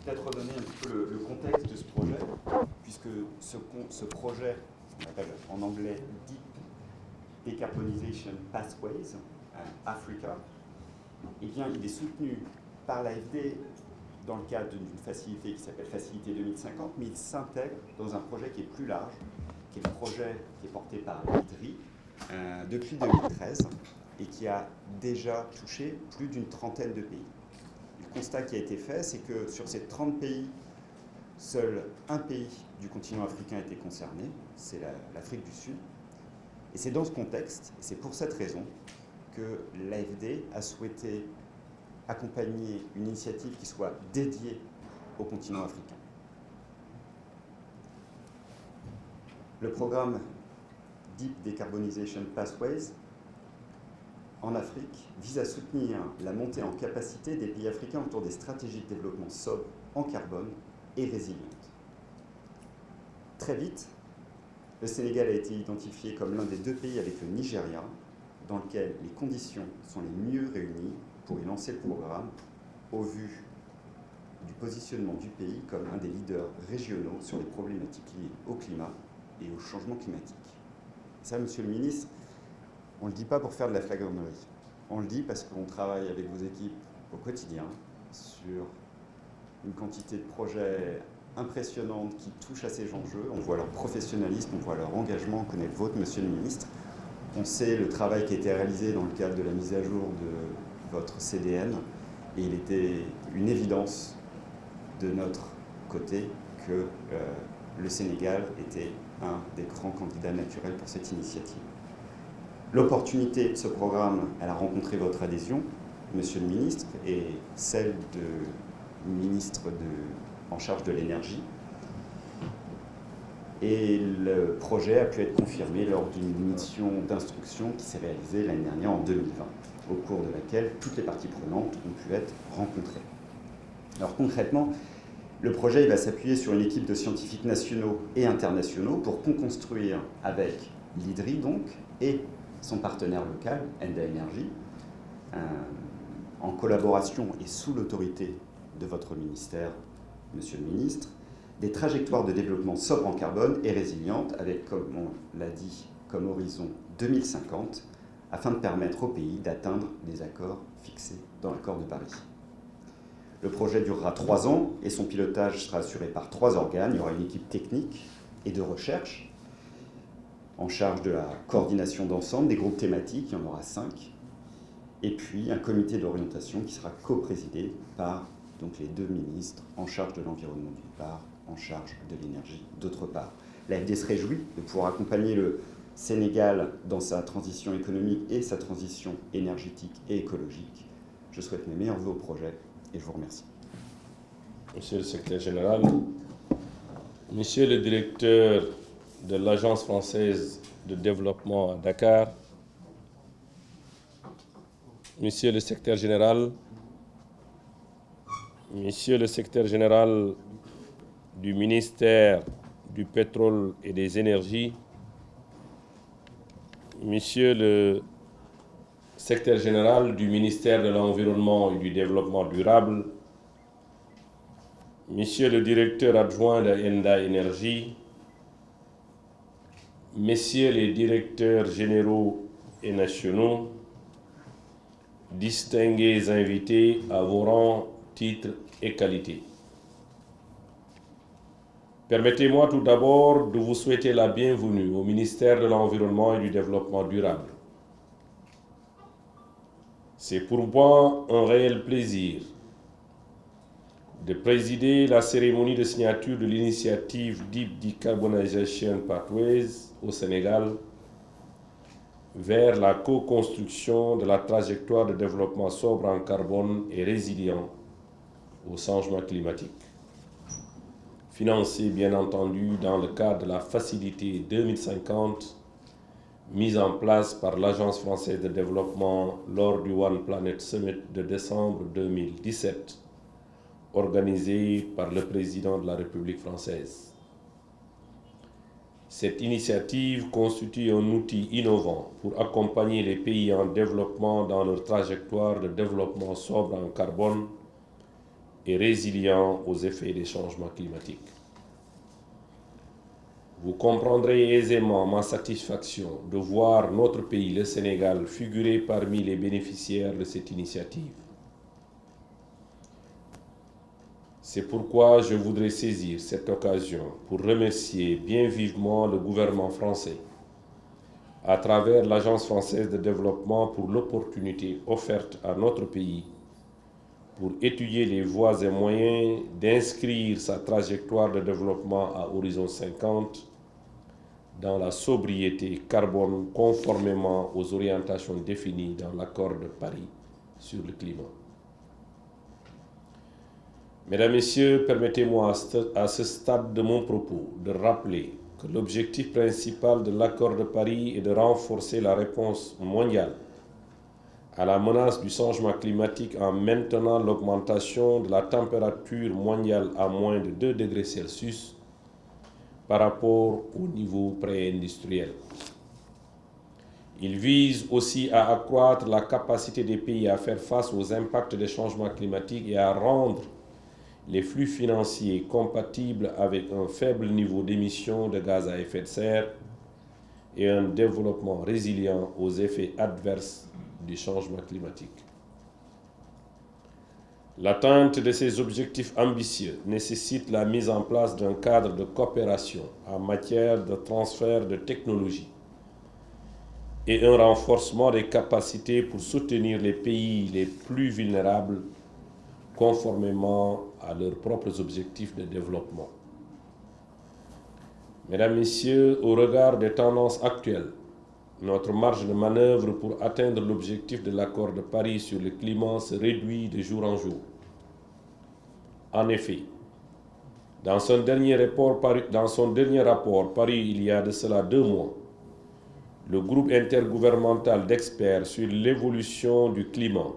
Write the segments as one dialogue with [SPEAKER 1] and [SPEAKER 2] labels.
[SPEAKER 1] peut-être redonner un petit peu le contexte de ce projet, puisque ce projet, qu'on appelle en anglais Deep Decarbonization Pathways Africa, eh bien, il est soutenu par l'AFD dans le cadre d'une facilité qui s'appelle Facilité 2050, mais il s'intègre dans un projet qui est plus large, qui est le projet qui est porté par l'IDRI depuis 2013 et qui a déjà touché plus d'une trentaine de pays. Le constat qui a été fait, c'est que sur ces 30 pays, seul un pays du continent africain a été concerné, c'est l'Afrique du Sud. Et c'est dans ce contexte, et c'est pour cette raison, que l'AFD a souhaité accompagner une initiative qui soit dédiée au continent africain. Le programme Deep Decarbonization Pathways en Afrique vise à soutenir la montée en capacité des pays africains autour des stratégies de développement sobres en carbone et résilientes. Très vite, le Sénégal a été identifié comme l'un des 2 pays avec le Nigeria dans lequel les conditions sont les mieux réunies pour y lancer le programme au vu du positionnement du pays comme un des leaders régionaux sur les problématiques liées au climat et au changement climatique. Ça, Monsieur le Ministre, on ne le dit pas pour faire de la flagornerie. On le dit parce qu'on travaille avec vos équipes au quotidien sur une quantité de projets impressionnante qui touchent à ces enjeux. On voit leur professionnalisme, on voit leur engagement, on connaît le vôtre, Monsieur le Ministre. On sait le travail qui a été réalisé dans le cadre de la mise à jour de votre CDN et il était une évidence de notre côté que le Sénégal était un des grands candidats naturels pour cette initiative. L'opportunité de ce programme, elle a rencontré votre adhésion, Monsieur le Ministre, et celle du ministre en charge de l'énergie. Et le projet a pu être confirmé lors d'une mission d'instruction qui s'est réalisée l'année dernière en 2020, au cours de laquelle toutes les parties prenantes ont pu être rencontrées. Alors concrètement, le projet il va s'appuyer sur une équipe de scientifiques nationaux et internationaux pour co-construire avec l'IDRI donc et son partenaire local, Enda Energy, en collaboration et sous l'autorité de votre ministère, Monsieur le Ministre, des trajectoires de développement sobre en carbone et résilientes avec, comme on l'a dit, comme horizon 2050, afin de permettre au pays d'atteindre les accords fixés dans l'accord de Paris. Le projet durera 3 ans et son pilotage sera assuré par 3 organes. Il y aura une équipe technique et de recherche en charge de la coordination d'ensemble, des groupes thématiques, il y en aura 5, et puis un comité d'orientation qui sera co-présidé par donc, les 2 ministres en charge de l'environnement d'une part, en charge de l'énergie d'autre part. L'AFD se réjouit de pouvoir accompagner le Sénégal dans sa transition économique et sa transition énergétique et écologique. Je souhaite mes meilleurs vœux au projet et je vous remercie.
[SPEAKER 2] Monsieur le secrétaire général, Monsieur le directeur de l'Agence française de développement à Dakar, Monsieur le secrétaire général, Monsieur le secrétaire général du ministère du pétrole et des énergies, Monsieur le secrétaire général du ministère de l'Environnement et du Développement durable, Monsieur le directeur adjoint de Enda Energy, Messieurs les directeurs généraux et nationaux, distingués invités à vos rangs, titres et qualités. Permettez-moi tout d'abord de vous souhaiter la bienvenue au ministère de l'Environnement et du Développement durable. C'est pour moi un réel plaisir de présider la cérémonie de signature de l'initiative Deep Decarbonization Pathways au Sénégal vers la co-construction de la trajectoire de développement sobre en carbone et résilient au changement climatique, financée bien entendu dans le cadre de la Facilité 2050 mise en place par l'Agence française de développement lors du One Planet Summit de décembre 2017, organisé par le président de la République française. Cette initiative constitue un outil innovant pour accompagner les pays en développement dans leur trajectoire de développement sobre en carbone et résilient aux effets des changements climatiques. Vous comprendrez aisément ma satisfaction de voir notre pays, le Sénégal, figurer parmi les bénéficiaires de cette initiative. C'est pourquoi je voudrais saisir cette occasion pour remercier bien vivement le gouvernement français, à travers l'Agence française de développement, pour l'opportunité offerte à notre pays pour étudier les voies et moyens d'inscrire sa trajectoire de développement à horizon 50 dans la sobriété carbone conformément aux orientations définies dans l'accord de Paris sur le climat. Mesdames, Messieurs, permettez-moi à ce stade de mon propos de rappeler que l'objectif principal de l'accord de Paris est de renforcer la réponse mondiale à la menace du changement climatique en maintenant l'augmentation de la température mondiale à moins de 2 degrés Celsius par rapport au niveau pré-industriel. Il vise aussi à accroître la capacité des pays à faire face aux impacts des changements climatiques et à rendre les flux financiers compatibles avec un faible niveau d'émissions de gaz à effet de serre et un développement résilient aux effets adverses du changement climatique. L'atteinte de ces objectifs ambitieux nécessite la mise en place d'un cadre de coopération en matière de transfert de technologies et un renforcement des capacités pour soutenir les pays les plus vulnérables conformément à leurs propres objectifs de développement. Mesdames, Messieurs, au regard des tendances actuelles, notre marge de manœuvre pour atteindre l'objectif de l'accord de Paris sur le climat se réduit de jour en jour. En effet, dans son dernier rapport paru il y a de cela 2 mois, le groupe intergouvernemental d'experts sur l'évolution du climat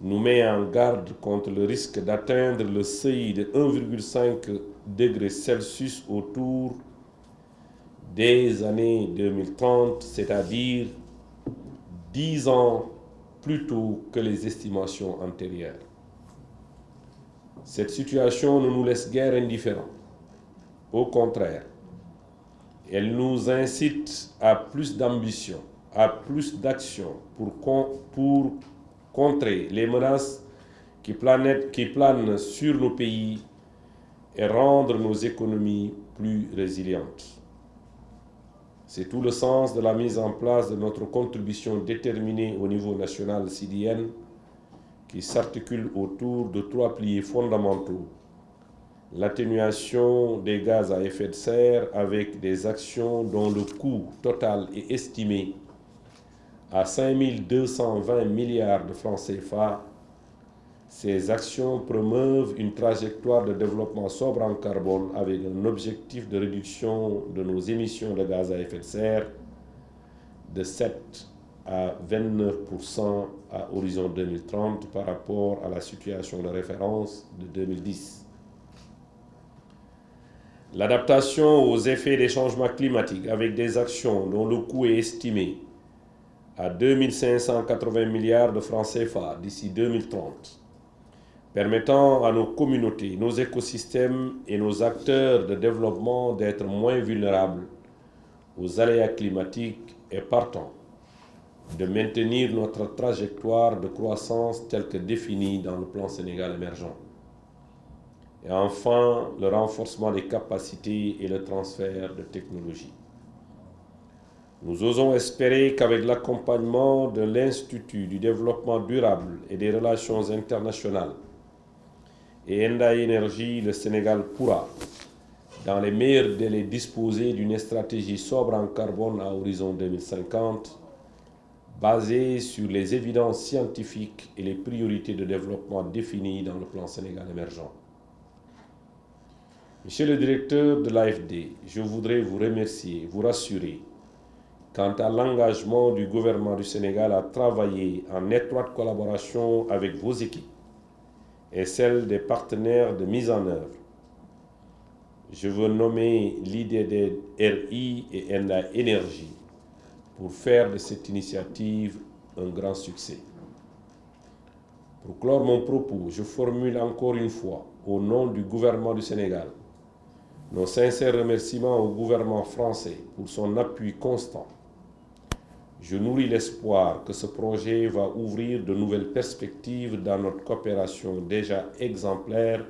[SPEAKER 2] nous met en garde contre le risque d'atteindre le seuil de 1,5 degré Celsius autour des années 2030, c'est-à-dire 10 ans plus tôt que les estimations antérieures. Cette situation ne nous laisse guère indifférents. Au contraire, elle nous incite à plus d'ambition, à plus d'action pour contrer les menaces qui planent sur nos pays et rendre nos économies plus résilientes. C'est tout le sens de la mise en place de notre contribution déterminée au niveau national CDN qui s'articule autour de 3 piliers fondamentaux: l'atténuation des gaz à effet de serre avec des actions dont le coût total est estimé à 5 220 milliards de francs CFA. Ces actions promeuvent une trajectoire de développement sobre en carbone avec un objectif de réduction de nos émissions de gaz à effet de serre de 7 à 29% à horizon 2030 par rapport à la situation de référence de 2010. L'adaptation aux effets des changements climatiques avec des actions dont le coût est estimé à 2 580 milliards de francs CFA d'ici 2030, permettant à nos communautés, nos écosystèmes et nos acteurs de développement d'être moins vulnérables aux aléas climatiques et partant de maintenir notre trajectoire de croissance telle que définie dans le plan Sénégal émergent. Et enfin, le renforcement des capacités et le transfert de technologies. Nous osons espérer qu'avec l'accompagnement de l'Institut du développement durable et des relations internationales et Enda Energy, le Sénégal pourra, dans les meilleurs délais, disposer d'une stratégie sobre en carbone à horizon 2050, basée sur les évidences scientifiques et les priorités de développement définies dans le plan Sénégal émergent. Monsieur le directeur de l'AFD, je voudrais vous remercier, vous rassurer quant à l'engagement du gouvernement du Sénégal à travailler en étroite collaboration avec vos équipes et celle des partenaires de mise en œuvre. Je veux nommer l'IDDRI et Enda Energy pour faire de cette initiative un grand succès. Pour clore mon propos, je formule encore une fois, au nom du gouvernement du Sénégal, nos sincères remerciements au gouvernement français pour son appui constant. Je nourris l'espoir que ce projet va ouvrir de nouvelles perspectives dans notre coopération déjà exemplaire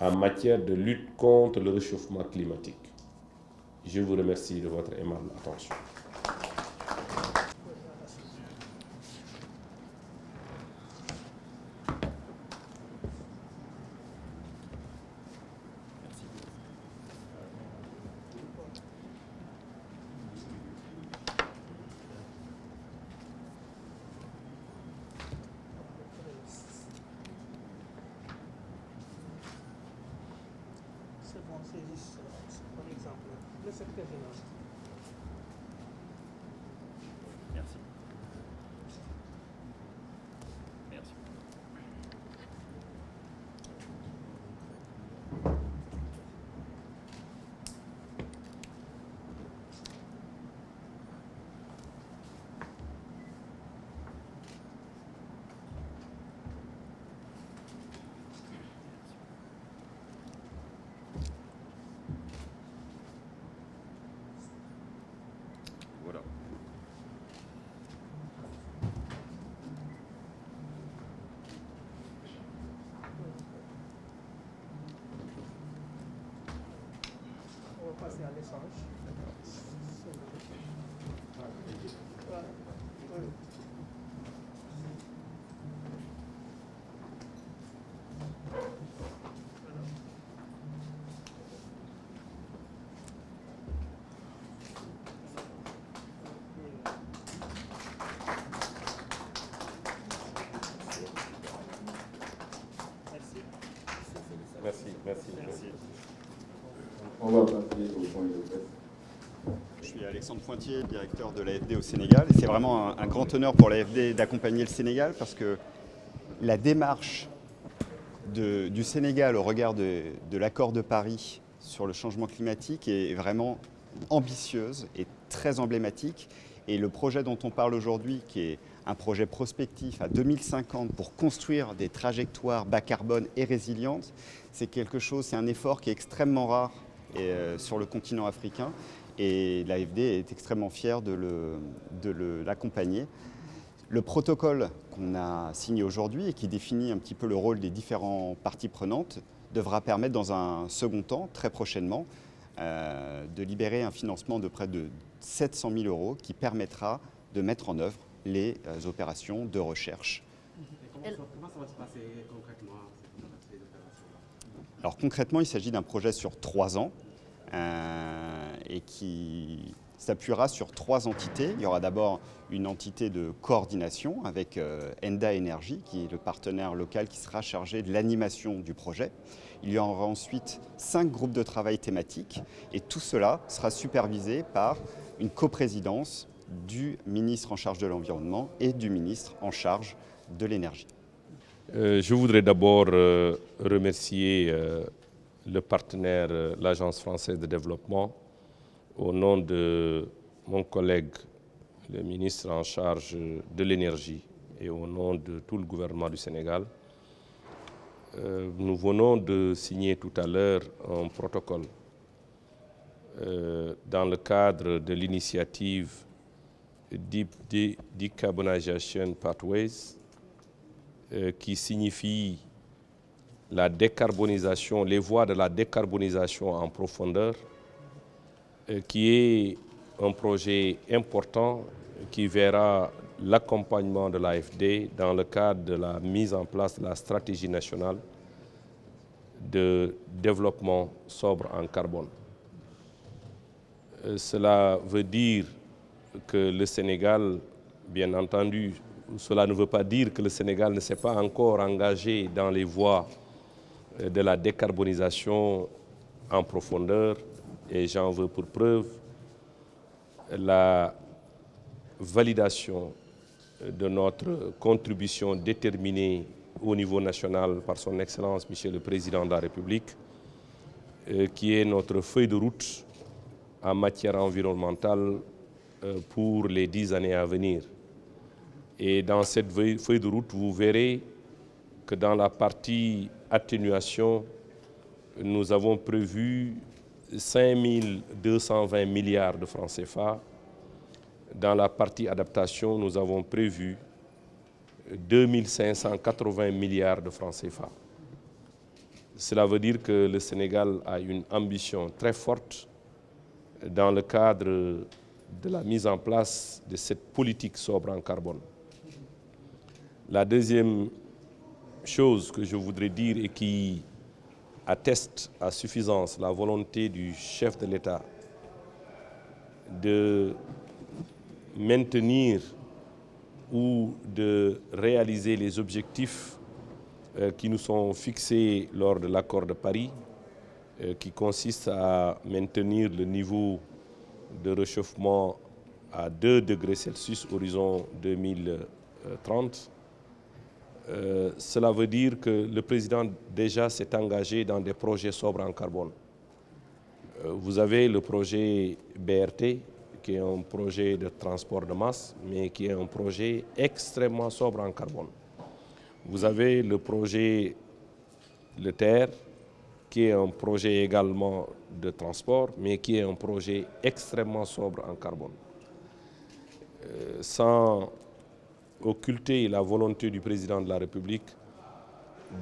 [SPEAKER 2] en matière de lutte contre le réchauffement climatique. Je vous remercie de votre aimable attention.
[SPEAKER 3] C'est bon, c'est juste par exemple le secrétaire général.
[SPEAKER 4] Merci. Merci. Voilà.
[SPEAKER 3] On va passer à l'échange.
[SPEAKER 2] Merci.
[SPEAKER 5] On va passer au point de presse.
[SPEAKER 1] Je suis Alexandre Pointier, directeur de l'AFD au Sénégal. Et c'est vraiment un grand honneur pour l'AFD d'accompagner le Sénégal parce que la démarche du Sénégal au regard de l'accord de Paris sur le changement climatique est vraiment ambitieuse et très emblématique. Et le projet dont on parle aujourd'hui, qui est un projet prospectif à 2050 pour construire des trajectoires bas carbone et résilientes, c'est un effort qui est extrêmement rare sur le continent africain. Et l'AFD est extrêmement fière de l'accompagner. Le protocole qu'on a signé aujourd'hui et qui définit un petit peu le rôle des différentes parties prenantes devra permettre dans un second temps, très prochainement, de libérer un financement de près de 700 000 € qui permettra de mettre en œuvre les opérations de recherche.
[SPEAKER 6] Comment ça va se passer concrètement, ces opérations-là?
[SPEAKER 1] Alors concrètement, il s'agit d'un projet sur 3 ans et qui s'appuiera sur 3 entités. Il y aura d'abord une entité de coordination avec Enda Energy, qui est le partenaire local qui sera chargé de l'animation du projet. Il y aura ensuite 5 groupes de travail thématiques et tout cela sera supervisé par une coprésidence du ministre en charge de l'environnement et du ministre en charge de l'énergie.
[SPEAKER 2] Je voudrais d'abord remercier le partenaire, l'Agence française de développement, au nom de mon collègue, le ministre en charge de l'énergie et au nom de tout le gouvernement du Sénégal. Nous venons de signer tout à l'heure un protocole dans le cadre de l'initiative Decarbonization Pathways qui signifie la décarbonisation, les voies de la décarbonisation en profondeur, qui est un projet important qui verra l'accompagnement de l'AFD dans le cadre de la mise en place de la stratégie nationale de développement sobre en carbone. Cela veut dire que le Sénégal, bien entendu, cela ne veut pas dire que le Sénégal ne s'est pas encore engagé dans les voies de la décarbonisation en profondeur, et j'en veux pour preuve la validation de notre contribution déterminée au niveau national par son Excellence, Monsieur le Président de la République, qui est notre feuille de route en matière environnementale pour les 10 années à venir. Et dans cette feuille de route, vous verrez que dans la partie atténuation, nous avons prévu 5 220 milliards de francs CFA. Dans la partie adaptation, nous avons prévu 2 580 milliards de francs CFA. Cela veut dire que le Sénégal a une ambition très forte dans le cadre de la mise en place de cette politique sobre en carbone. La deuxième chose que je voudrais dire et qui atteste à suffisance la volonté du chef de l'État de maintenir ou de réaliser les objectifs qui nous sont fixés lors de l'accord de Paris, qui consiste à maintenir le niveau de réchauffement à 2 degrés Celsius horizon 2030. Cela veut dire que le président déjà s'est engagé dans des projets sobres en carbone. Vous avez le projet BRT, qui est un projet de transport de masse, mais qui est un projet extrêmement sobre en carbone. Vous avez le projet Le Terre, qui est un projet également de transport, mais qui est un projet extrêmement sobre en carbone. Sans occulter la volonté du président de la République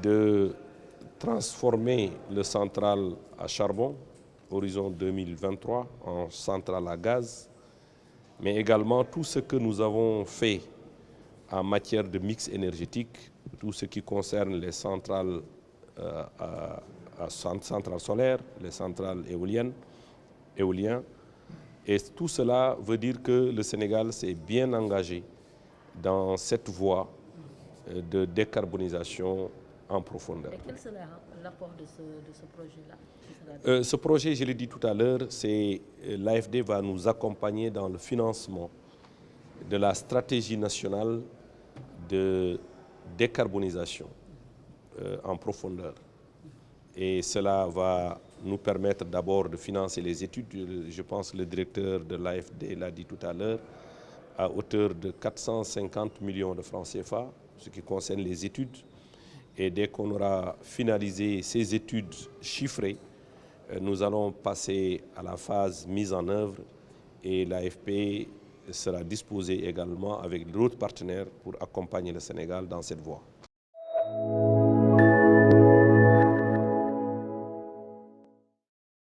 [SPEAKER 2] de transformer le central à charbon, horizon 2023, en centrale à gaz, mais également tout ce que nous avons fait en matière de mix énergétique, tout ce qui concerne les centrales centrales solaires, les centrales éoliennes, et tout cela veut dire que le Sénégal s'est bien engagé dans cette voie de décarbonisation en profondeur.
[SPEAKER 7] Et quel sera l'apport de ce projet-là?
[SPEAKER 2] Ce projet, je l'ai dit tout à l'heure, l'AFD va nous accompagner dans le financement de la stratégie nationale de décarbonisation en profondeur. Et cela va nous permettre d'abord de financer les études. Je pense que le directeur de l'AFD l'a dit tout à l'heure, à hauteur de 450 millions de francs CFA, ce qui concerne les études. Et dès qu'on aura finalisé ces études chiffrées, nous allons passer à la phase mise en œuvre et l'AFP sera disposée également avec d'autres partenaires pour accompagner le Sénégal dans cette voie.